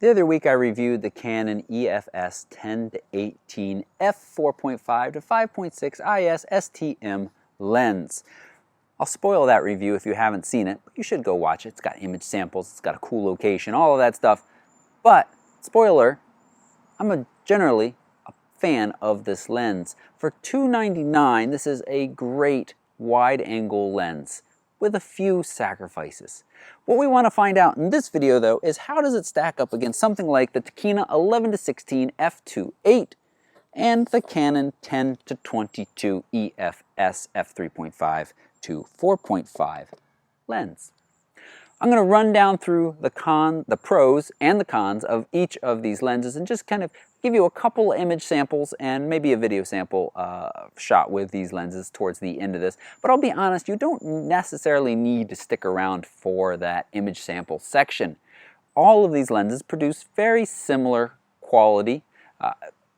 The other week I reviewed the Canon EFS 10-18 f4.5 to 5.6 IS STM lens. I'll spoil that review if you haven't seen it, but you should go watch it. It's got image samples, it's got a cool location, all of that stuff. But, spoiler, I'm generally a fan of this lens. For $299, this is a great wide-angle lens with a few sacrifices. What we want to find out in this video, though, is how does it stack up against something like the Tokina 11-16 f2.8 and the Canon 10-22 EFS f3.5 to 4.5 lens. I'm going to run down through the pros and the cons of each of these lenses and just kind of give you a couple image samples and maybe a video sample shot with these lenses towards the end of this. But I'll be honest, you don't necessarily need to stick around for that image sample section. All of these lenses produce very similar quality,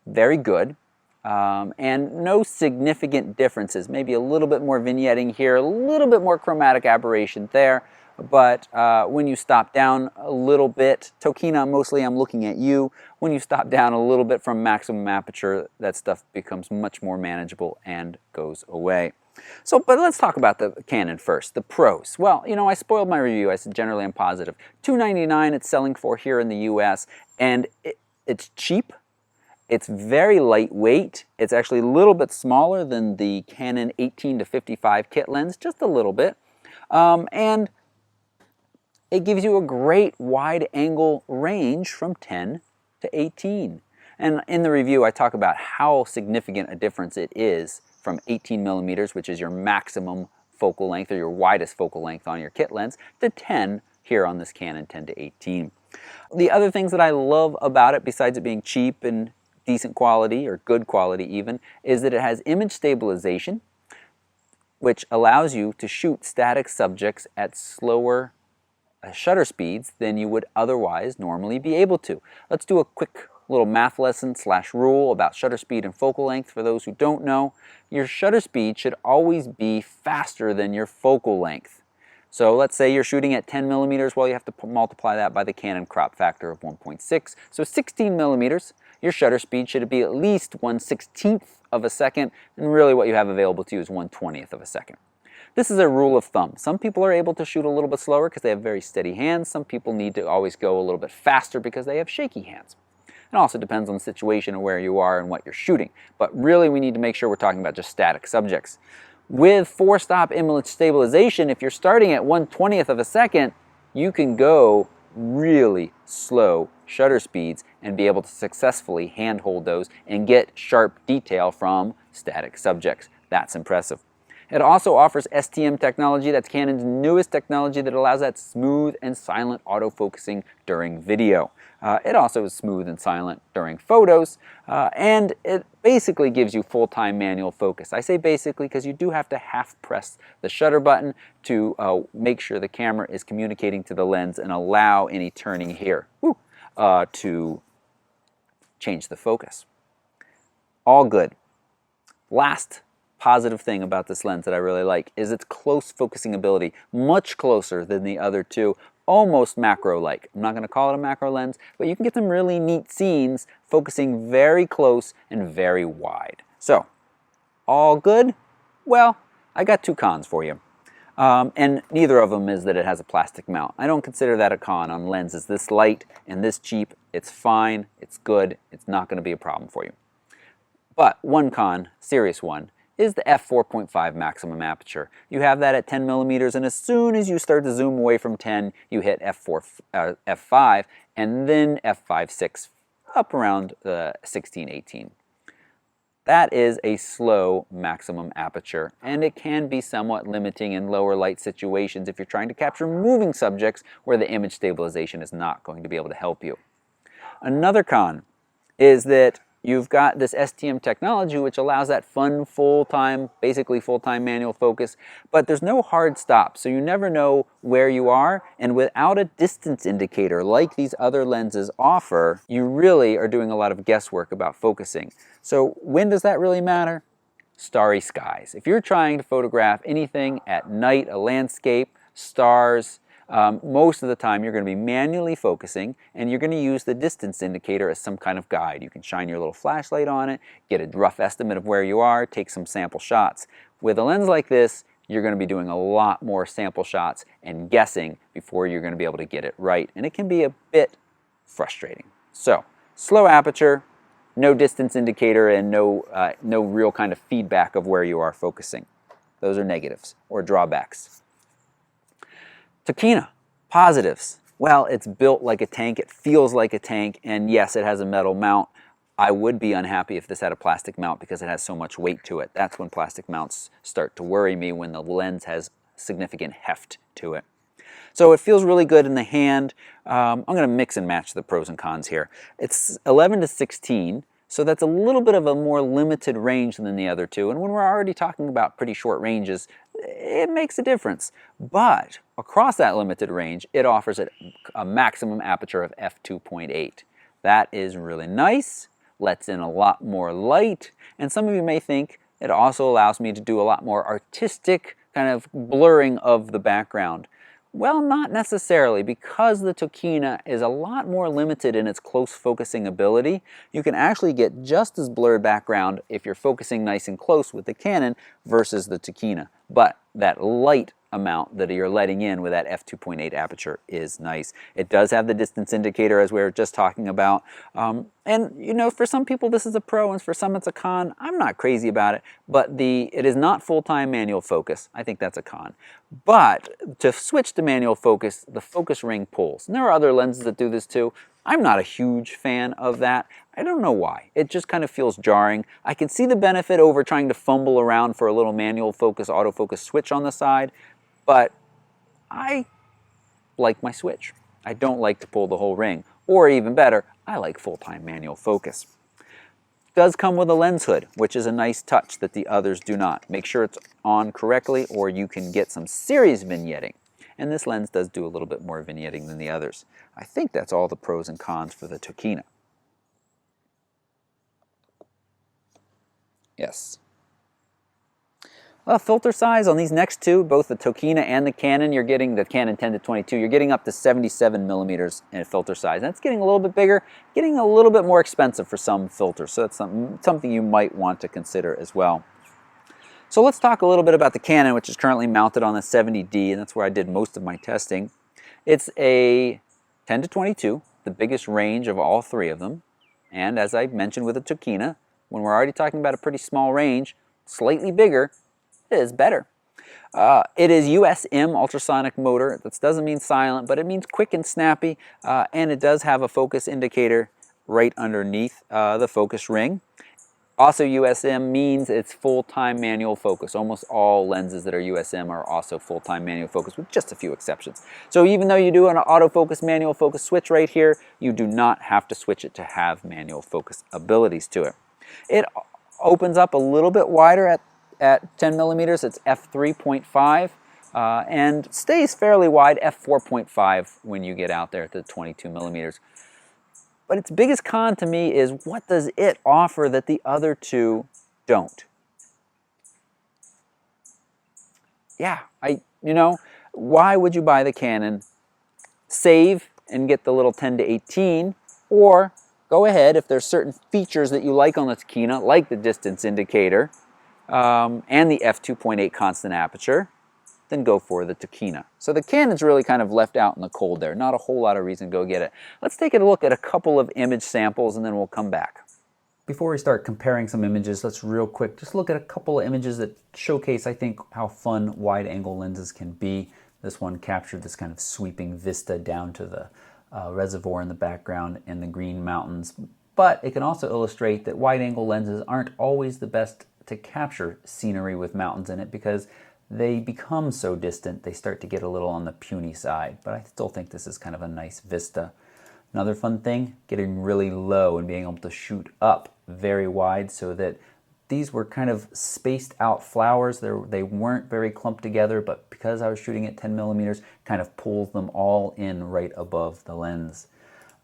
very good, and no significant differences. Maybe a little bit more vignetting here, a little bit more chromatic aberration there. But when you stop down a little bit, Tokina, mostly I'm looking at you, when you stop down a little bit from maximum aperture, that stuff becomes much more manageable and goes away. But let's talk about the Canon first, the pros. Well, you know, I spoiled my review. I said generally I'm positive. $299 it's selling for here in the US, and it's cheap. It's very lightweight. It's actually a little bit smaller than the Canon 18-55 kit lens, just a little bit. And it gives you a great wide angle range from 10 to 18. And in the review, I talk about how significant a difference it is from 18 millimeters, which is your maximum focal length or your widest focal length on your kit lens, to 10 here on this Canon 10-18. The other things that I love about it, besides it being cheap and decent quality or good quality even, is that it has image stabilization, which allows you to shoot static subjects at slower shutter speeds than you would otherwise normally be able to. Let's do a quick little math lesson / rule about shutter speed and focal length for those who don't know. Your shutter speed should always be faster than your focal length. So let's say you're shooting at 10 millimeters, well, you have to multiply that by the Canon crop factor of 1.6. So 16 millimeters, your shutter speed should be at least 1/16th of a second, and really what you have available to you is 1/20th of a second. This is a rule of thumb. Some people are able to shoot a little bit slower because they have very steady hands. Some people need to always go a little bit faster because they have shaky hands. It also depends on the situation and where you are and what you're shooting. But really we need to make sure we're talking about just static subjects. With 4-stop image stabilization, if you're starting at 1/20th of a second, you can go really slow shutter speeds and be able to successfully handhold those and get sharp detail from static subjects. That's impressive. It also offers STM technology. That's Canon's newest technology that allows that smooth and silent autofocusing during video. It also is smooth and silent during photos, and it basically gives you full-time manual focus. I say basically because you do have to half-press the shutter button to make sure the camera is communicating to the lens and allow any turning here to change the focus. All good. Last positive thing about this lens that I really like is its close focusing ability, much closer than the other two, almost macro-like. I'm not going to call it a macro lens, but you can get some really neat scenes focusing very close and very wide. So, all good? Well, I got two cons for you. And neither of them is that it has a plastic mount. I don't consider that a con on lenses this light and this cheap. It's fine, it's good, it's not going to be a problem for you. But one con, serious one, is the f4.5 maximum aperture. You have that at 10 millimeters, and as soon as you start to zoom away from 10, you hit f5, and then f5.6 up around 16, 18. That is a slow maximum aperture, and it can be somewhat limiting in lower light situations if you're trying to capture moving subjects where the image stabilization is not going to be able to help you. Another con is that you've got this STM technology which allows that fun basically full-time manual focus, but there's no hard stop, so you never know where you are, and without a distance indicator like these other lenses offer, you really are doing a lot of guesswork about focusing. So when does that really matter? starry skies. If you're trying to photograph anything at night, a landscape, stars, most of the time you're going to be manually focusing, and you're going to use the distance indicator as some kind of guide. You can shine your little flashlight on it, get a rough estimate of where you are, take some sample shots. With a lens like this, you're going to be doing a lot more sample shots and guessing before you're going to be able to get it right, and it can be a bit frustrating. So, slow aperture, no distance indicator, and no real kind of feedback of where you are focusing. Those are negatives or drawbacks. Tokina, positives. Well, it's built like a tank, it feels like a tank, and yes, it has a metal mount. I would be unhappy if this had a plastic mount because it has so much weight to it. That's when plastic mounts start to worry me, when the lens has significant heft to it. So it feels really good in the hand. I'm going to mix and match the pros and cons here. It's 11 to 16, so that's a little bit of a more limited range than the other two. And when we're already talking about pretty short ranges, it makes a difference. But across that limited range, it offers a maximum aperture of f2.8. That is really nice, lets in a lot more light, and some of you may think it also allows me to do a lot more artistic kind of blurring of the background. Well, not necessarily, because the Tokina is a lot more limited in its close focusing ability. You can actually get just as blurred background if you're focusing nice and close with the Canon versus the Tokina. But that light amount that you're letting in with that f2.8 aperture is nice. It does have the distance indicator, as we were just talking about. And you know, for some people this is a pro and for some it's a con. I'm not crazy about it, but it is not full-time manual focus. I think that's a con. But to switch to manual focus, the focus ring pulls. And there are other lenses that do this too. I'm not a huge fan of that. I don't know why. It just kind of feels jarring. I can see the benefit over trying to fumble around for a little manual focus, autofocus switch on the side, but I like my switch. I don't like to pull the whole ring. Or even better, I like full-time manual focus. It does come with a lens hood, which is a nice touch that the others do not. Make sure it's on correctly or you can get some serious vignetting. And this lens does do a little bit more vignetting than the others. I think that's all the pros and cons for the Tokina. Yes. Well, filter size on these next two, both the Tokina and the Canon, you're getting the Canon 10 to 22, you're getting up to 77 millimeters in filter size. That's getting a little bit bigger, getting a little bit more expensive for some filters, so that's something you might want to consider as well. So let's talk a little bit about the Canon, which is currently mounted on the 70D, and that's where I did most of my testing. It's a 10 to 22, the biggest range of all three of them, and as I mentioned with the Tokina, when we're already talking about a pretty small range, slightly bigger is better. It is USM ultrasonic motor. That doesn't mean silent, but it means quick and snappy, and it does have a focus indicator right underneath the focus ring. Also, USM means it's full-time manual focus. Almost all lenses that are USM are also full-time manual focus, with just a few exceptions. So even though you do an autofocus manual focus switch right here, you do not have to switch it to have manual focus abilities to it. It opens up a little bit wider at 10 millimeters. It's f3.5 and stays fairly wide, f4.5 when you get out there to 22 millimeters. But its biggest con to me is, what does it offer that the other two don't? Yeah, why would you buy the Canon, save and get the little 10 to 18, or go ahead, if there's certain features that you like on the Tokina, like the distance indicator and the f2.8 constant aperture, then go for the Tokina. So the Canon's really kind of left out in the cold there. Not a whole lot of reason to go get it. Let's take a look at a couple of image samples and then we'll come back. Before we start comparing some images, let's real quick just look at a couple of images that showcase, I think, how fun wide-angle lenses can be. This one captured this kind of sweeping vista down to the reservoir in the background and the green mountains. But it can also illustrate that wide-angle lenses aren't always the best to capture scenery with mountains in it, because they become so distant, they start to get a little on the puny side. But I still think this is kind of a nice vista. Another fun thing, getting really low and being able to shoot up very wide so that these were kind of spaced out flowers. They weren't very clumped together, but because I was shooting at 10 millimeters, kind of pulls them all in right above the lens.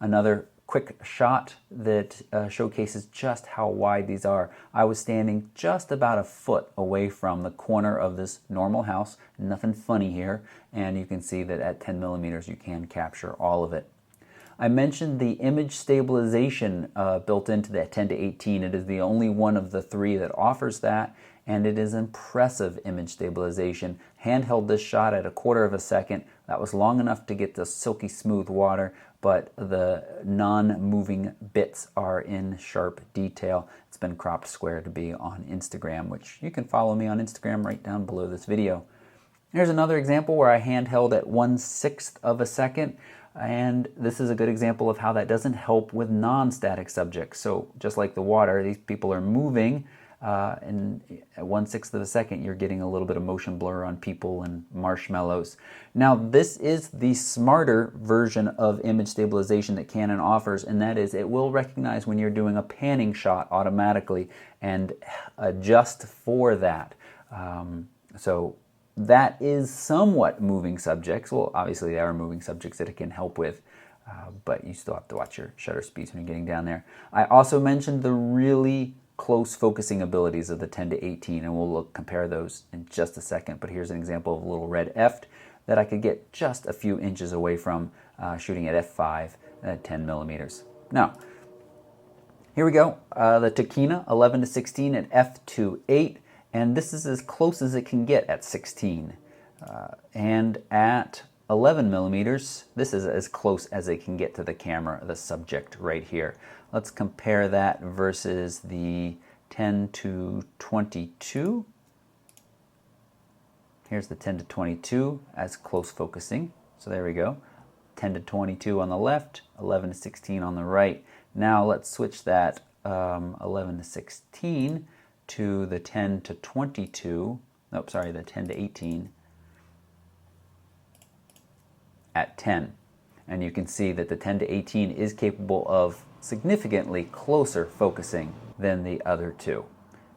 Another quick shot that showcases just how wide these are. I was standing just about a foot away from the corner of this normal house, nothing funny here, and you can see that at 10 millimeters you can capture all of it. I mentioned the image stabilization built into that 10 to 18. It is the only one of the three that offers that, and it is impressive image stabilization. Handheld this shot at 1/4 of a second. That was long enough to get the silky smooth water, but the non-moving bits are in sharp detail. It's been cropped square to be on Instagram, which you can follow me on Instagram right down below this video. Here's another example where I handheld at 1/6 of a second. And this is a good example of how that doesn't help with non-static subjects. So just like the water, these people are moving, and at 1/6 of a second, you're getting a little bit of motion blur on people and marshmallows. Now, this is the smarter version of image stabilization that Canon offers, and that is it will recognize when you're doing a panning shot automatically and adjust for that. So that is somewhat moving subjects. Well, obviously there are moving subjects that it can help with, but you still have to watch your shutter speeds when you're getting down there. I also mentioned the really close focusing abilities of the 10 to 18, and we'll compare those in just a second. But here's an example of a little red F that I could get just a few inches away from shooting at f5 at 10 millimeters. Now, here we go. The Tokina 11 to 16 at f2.8. And this is as close as it can get at 16. And at 11 millimeters, this is as close as it can get to the camera, the subject right here. Let's compare that versus the 10 to 22. Here's the 10 to 22 as close focusing. So there we go. 10 to 22 on the left, 11 to 16 on the right. Now let's switch that 11 to 16 to the 10 to 22, the 10 to 18 at 10. And you can see that the 10 to 18 is capable of significantly closer focusing than the other two.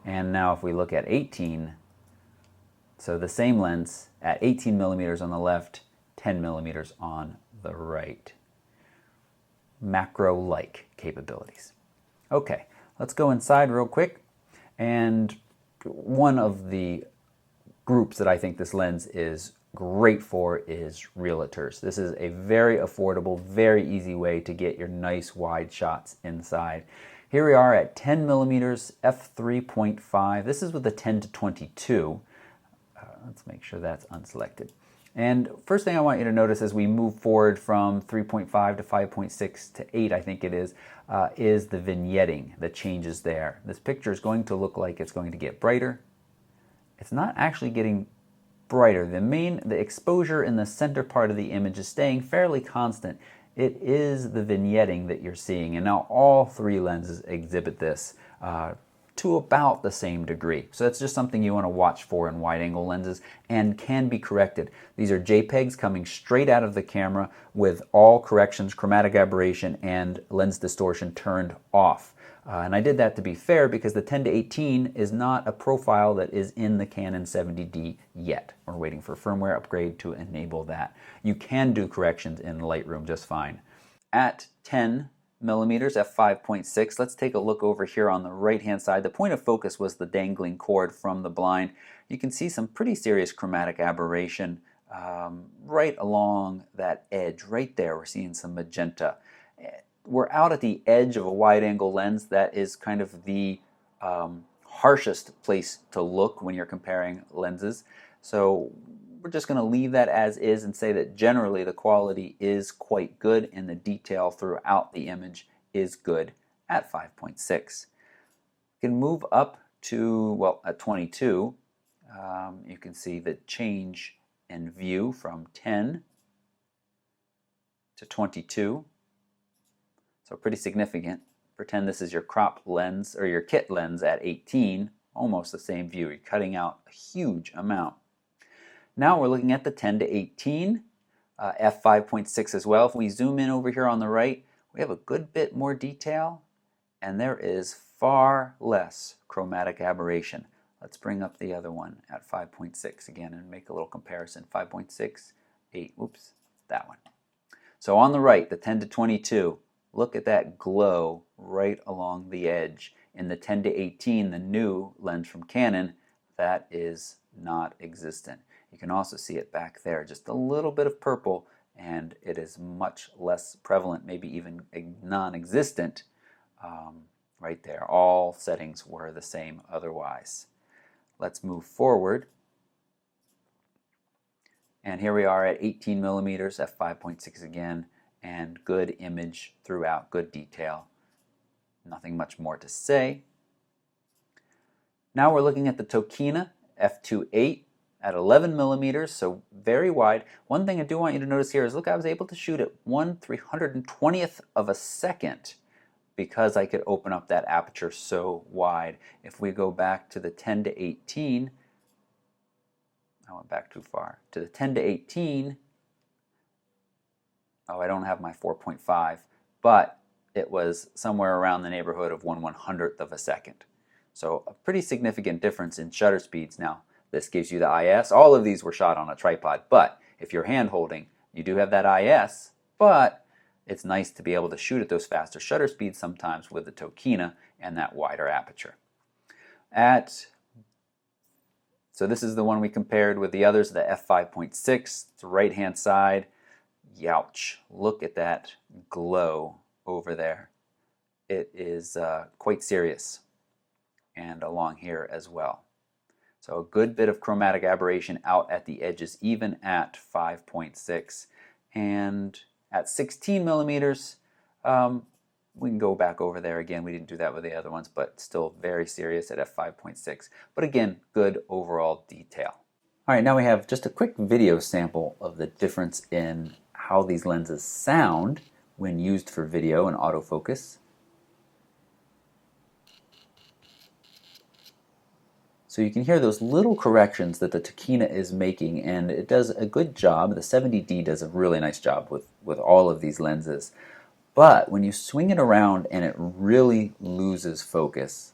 And now if we look at 18, so the same lens at 18 millimeters on the left, 10 millimeters on the right. Macro-like capabilities. Okay, let's go inside real quick. And one of the groups that I think this lens is great for is realtors. This is a very affordable, very easy way to get your nice wide shots inside. Here we are at 10 millimeters, f3.5. This is with the 10 to 22. Let's make sure that's unselected. And first thing I want you to notice as we move forward from 3.5 to 5.6 to 8, I think it is the vignetting, the changes there. This picture is going to look like it's going to get brighter. It's not actually getting brighter. The exposure in the center part of the image is staying fairly constant. It is the vignetting that you're seeing, and now all three lenses exhibit this to about the same degree. So that's just something you want to watch for in wide-angle lenses and can be corrected. These are JPEGs coming straight out of the camera with all corrections, chromatic aberration, and lens distortion turned off. And I did that to be fair because the 10 to 18 is not a profile that is in the Canon 70D yet. We're waiting for firmware upgrade to enable that. You can do corrections in Lightroom just fine. At 10 millimeters, f5.6, let's take a look over here on the right-hand side. The point of focus was the dangling cord from the blind. You can see some pretty serious chromatic aberration right along that edge. Right there, we're seeing some magenta. We're out at the edge of a wide-angle lens. That is kind of the harshest place to look when you're comparing lenses. So we're just going to leave that as is and say that generally the quality is quite good and the detail throughout the image is good at 5.6. We can move up to, well, at 22, you can see the change in view from 10 to 22. So pretty significant. Pretend this is your crop lens or your kit lens at 18, almost the same view. You're cutting out a huge amount. Now we're looking at the 10 to 18, f5.6 as well. If we zoom in over here on the right, we have a good bit more detail, and there is far less chromatic aberration. Let's bring up the other one at 5.6 again and make a little comparison. 5.6, 8, oops, that one. So on the right, the 10 to 22, Look at that glow right along the edge. In the 10 to 18, the new lens from Canon, that is not existent. You can also see it back there, just a little bit of purple, and it is much less prevalent, maybe even non-existent right there. All settings were the same otherwise. Let's move forward. And here we are at 18 millimeters, f5.6 again, and good image throughout, good detail. Nothing much more to say. Now we're looking at the Tokina f2.8 at 11 millimeters, so very wide. One thing I do want you to notice here is, look, I was able to shoot at 1/320th of a second because I could open up that aperture so wide. If we go back to the 10 to 18, I went back too far. To the 10 to 18, oh, I don't have my 4.5, but it was somewhere around the neighborhood of 1/100th of a second. So a pretty significant difference in shutter speeds. Now, this gives you the IS. All of these were shot on a tripod, but if you're hand holding, you do have that IS, but it's nice to be able to shoot at those faster shutter speeds sometimes with the Tokina and that wider aperture. So this is the one we compared with the others, the f5.6, the right-hand side. Youch, look at that glow over there. It is quite serious, and along here as well. So a good bit of chromatic aberration out at the edges, even at 5.6. And at 16 millimeters, we can go back over there again. We didn't do that with the other ones, but still very serious at f5.6. But again, good overall detail. All right, now we have just a quick video sample of the difference in how these lenses sound when used for video and autofocus. So you can hear those little corrections that the Tokina is making, and it does a good job. The 70D does a really nice job with all of these lenses. But when you swing it around and it really loses focus,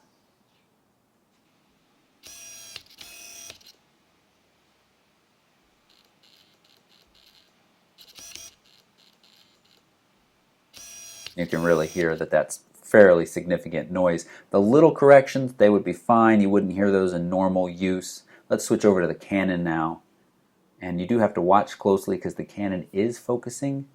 you can really hear that that's fairly significant noise. The little corrections, they would be fine. You wouldn't hear those in normal use. Let's switch over to the Canon now. And you do have to watch closely because the Canon is focusing.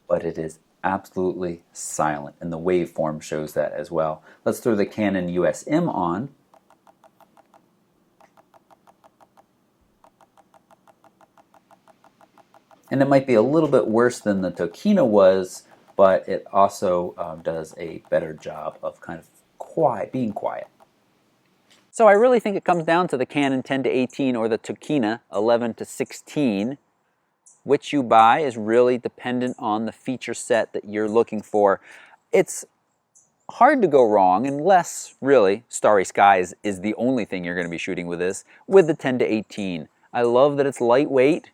But it is absolutely silent, and the waveform shows that as well. Let's throw the Canon USM on. And it might be a little bit worse than the Tokina was, but it also does a better job of kind of being quiet. So I really think it comes down to the Canon 10 to 18 or the Tokina 11 to 16. Which you buy is really dependent on the feature set that you're looking for. It's hard to go wrong unless, really, starry skies is the only thing you're going to be shooting with this, with the 10 to 18. I love that it's lightweight,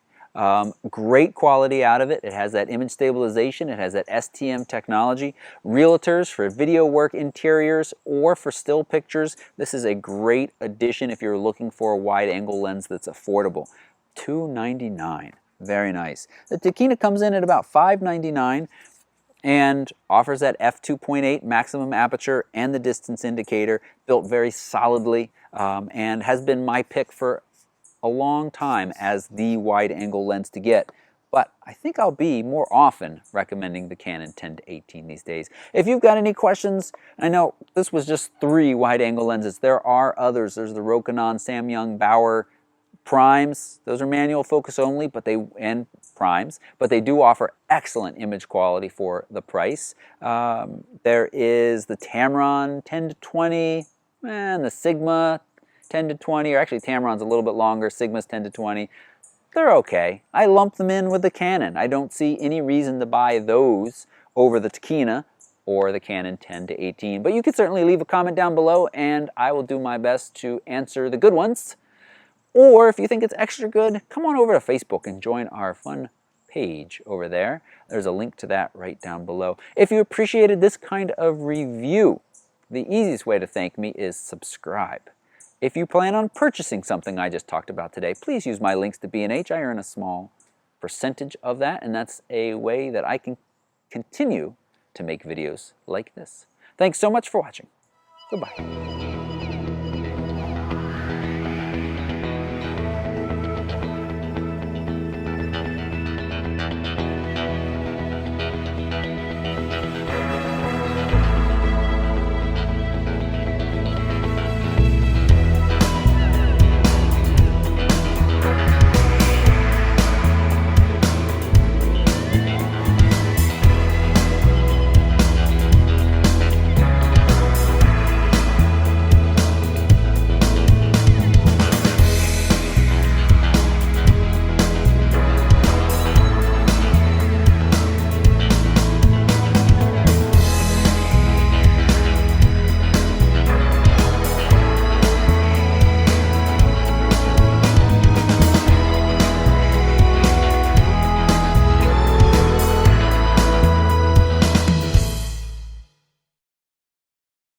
great quality out of it. It has that image stabilization, it has that STM technology. Realtors for video work, interiors, or for still pictures, this is a great addition if you're looking for a wide angle lens that's affordable. $299. Very nice. The Tokina comes in at about $599 and offers that f2.8 maximum aperture and the distance indicator, built very solidly, and has been my pick for a long time as the wide angle lens to get. But I think I'll be more often recommending the Canon 10 to 18 these days. If you've got any questions, I know this was just 3 wide angle lenses. There are others. There's the Rokinon, Samyang, Bauer primes. Those are manual focus only, and primes, but they do offer excellent image quality for the price. There is the Tamron 10 to 20 and the Sigma 10 to 20, or actually Tamron's a little bit longer, Sigma's 10 to 20. They're okay. I lump them in with the Canon. I don't see any reason to buy those over the Tokina or the Canon 10 to 18. But you can certainly leave a comment down below and I will do my best to answer the good ones. Or if you think it's extra good, come on over to Facebook and join our fun page over there. There's a link to that right down below. If you appreciated this kind of review, the easiest way to thank me is subscribe. If you plan on purchasing something I just talked about today, please use my links to B&H. I earn a small percentage of that, and that's a way that I can continue to make videos like this. Thanks so much for watching. Goodbye.